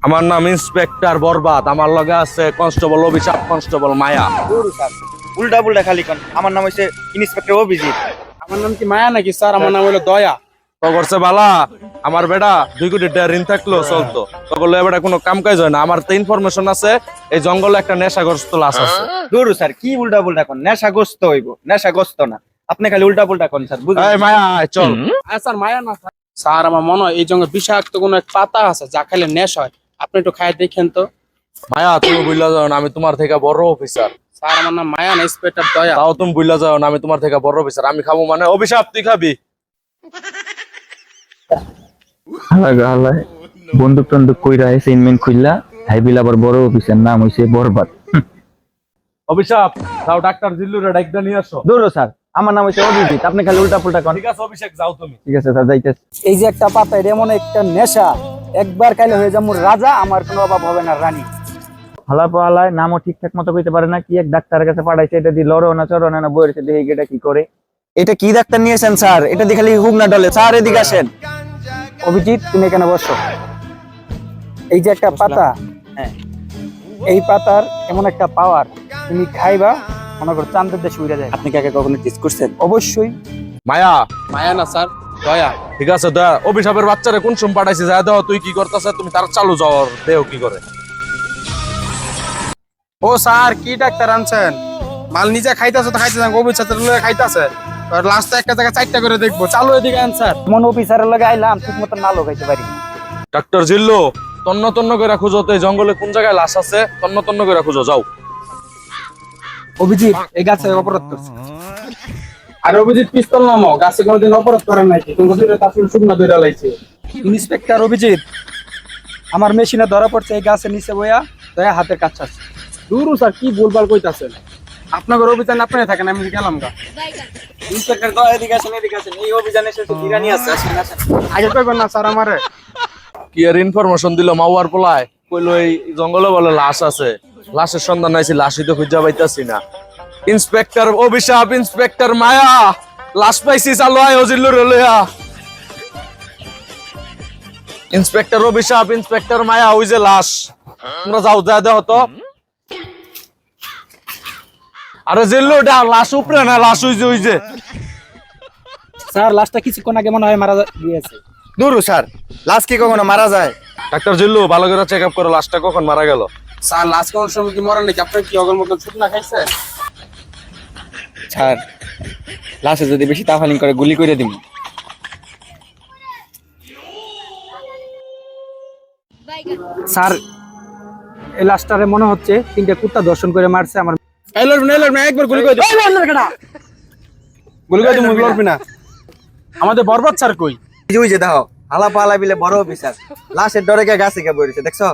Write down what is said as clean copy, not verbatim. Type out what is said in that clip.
আমার নাম ইন্সপেক্টর বরবাদ, আমার লগে আছে কনস্টেবল অভিশাপ, কনস্টেবল মায়া। উল্টা পুল্টা খালি কোন। আমার নাম হইছে ইন্সপেক্টর অভিজিৎ। আমার নাম কি মায়া নাকি স্যার? আমার নাম হলো দয়া। তো করছে বালা, আমার বেটা 2 কোটি টাকা ঋণ থাকলো চলতো, তখন বেটা কোনো কাম কাজ হয় না। আমার তো ইনফরমেশন আছে এই জঙ্গলে একটা নেশাগ্রস্ত লাশ আছে। দূর স্যার, কি উল্টা পুল্টা কোন? নেশাগ্রস্ত হইব, নেশাগ্রস্ত না। আপনি খালি উল্টা পুল্টা কোন স্যার, বুঝলেন? এই মায়া আয়, চল। স্যার মায়া না স্যার। স্যার আমার মনে হয় এই জঙ্গলে বিষাক্ত কোনো এক পাতা আছে যা খাইলে নেশ হয়। আপনি একটু খাই দেখেন তো। মায়া তুমি বুঝলা যাও না, আমি তোমার থেকে বড় অফিসার। স্যার আমার নাম মায়া না, ইন্সপেক্টর দয়া। তাও তুমি বুঝলা যাও না, আমি তোমার থেকে বড় অফিসার। আমি খাবো মানে অভিশাপ তুই খাবি। হালায় বন্দুক টন্দুক কইরা অ্যাসাইনমেন্ট খুললা হাইবিল আবার বড় অফিসের নাম হইছে বরবাদ। অভিশাপ তাও ডাক্তার জিল্লুরে ডাক্তার নিয়ে আসো। দূর স্যার, আমার নাম হইছে অভিজিৎ। আপনি খালি উল্টা পুল্টা কোন। ঠিক আছে অভিষেক, যাও তুমি। ঠিক আছে স্যার, যাইতেছি। এই যে একটা পাতা, এটা এমন একটা নেশা, একবার খাইলে হয়ে যাবো রাজা, আমার কোনো অভাব হবে না রানী। হালা পালায় নামও ঠিকঠাক মতো কইতে পারে না, কি এক ডাক্তারের কাছে পাঠাইছে, এটা দিয়ে লড়ো না চড়ো না বইয়েছে, দেখি এটা কি করে। এটা কি ডাক্তার নিয়েছেন স্যার? এটা দিয়ে খালি হুক না ডলে। স্যার এদিকে আসেন। অভিজিৎ তুমি এখানে বসো। এই যে একটা পাতা, হ্যাঁ। এই পাতার এমন একটা পাওয়ার, তুমি খাইবা মনে করো চান্দের দেশে উড়ে যায়। আপনি কি আগে কখনো টেস্ট করছেন? অবশ্যই। মায়া মায়া না স্যার, দয়া। ঠিক আছে, দয়া অভিশাপের বাচ্চারে কোন সময় পাঠাইছি, যা দাও তুই কি করতেছ, তুমি তার চালু যাও, দেও কি করে। ও স্যার, কি ডাক্তার আনছেন? মাল নিজে খাইতেছে তো খাইতেছে, অভিশাপের লগে খাইতেছে। লাস্টে একটা জায়গায় 4টা করে দেখবো। চালু এদিকে আনসার। এমন অফিসারের লগে আইলাম ঠিক মতো না লোকাইতে পারি। ডাক্তার জিল্লু তন্ন তন্ন করে খুঁজো তো, এই জঙ্গলে কোন জায়গায় লাশ আছে, তন্ন তন্ন করে খুঁজো, যাও। অভিজিৎ এই গাছে অপরাধ করছে। আর অভিজিৎ পিস্তল নামো, গাছে কোনোদিন অপরাধ করেন নাকি? তুমি আসলে শুকনা দইরা লাইছে। ইন্সপেক্টর অভিজিৎ, আমার মেশিনে ধরা পড়ছে এই গাছের নিচে বইয়া, দয়া হাতের কাছে আছে। দূর স্যার, কি ভুলভাল কইতাছেন? আপনাদের অভিযান আপনারা থাকেন, আমি গেলাম গা। ইন্সপেক্টর দয়া এদিকে আসেন, এদিকে আসেন। এই অভিযানে শেষে বিরানি আছে, আসেন আসেন। আগে কইবেন না স্যার আমারে? কি আর ইনফরমেশন দিল মাওয়ার পোলায়, কইলো এই জঙ্গলে বলে লাশ আছে, লাশের সন্ধান নাইছি, লাশই তো খুঁজা পাইতাছি না। ইন্সপেক্টর অভিশাপ, ইন্সপেক্টর মায়া, লাশ পাইছি, চালু আয় জিল্লুর লইয়া। ইন্সপেক্টর অভিশাপ, ইন্সপেক্টর মায়া, ওই যে লাশ, তোমরা যাও, যা দেখো তো। আরে জিল্লু এটা লাশ উপরে না, লাশ ওই যে স্যার লাশটা কিছুক্ষণ আগে মনে হয় মারা গিয়েছে। দূর স্যার, লাশ কি কখনো মারা যায়? ডাক্তার জিল্লু ভালো করে চেক আপ করো, লাশটা কখন মারা গেল। স্যার লাস্ট কোন সময় কি মরেন নাকি? আপনার কি অগর মতন শুকনা খাইছে? স্যার লাশে যদি বেশি তাফালিং করে গুলি করে দিন। স্যার এই লাশটারে মনে হচ্ছে 3টা কুত্তা দর্শন করে মারছে। আমার একবার গুলি করে দিন। গুলি করে দিন, লড়বি না। আমাদের বরবাদ স্যার কই? ওই যে দেখো, হালা পালা বিলে বড় অফিসার লাশের ডরে গাছে গিয়ে বইছে, দেখছো?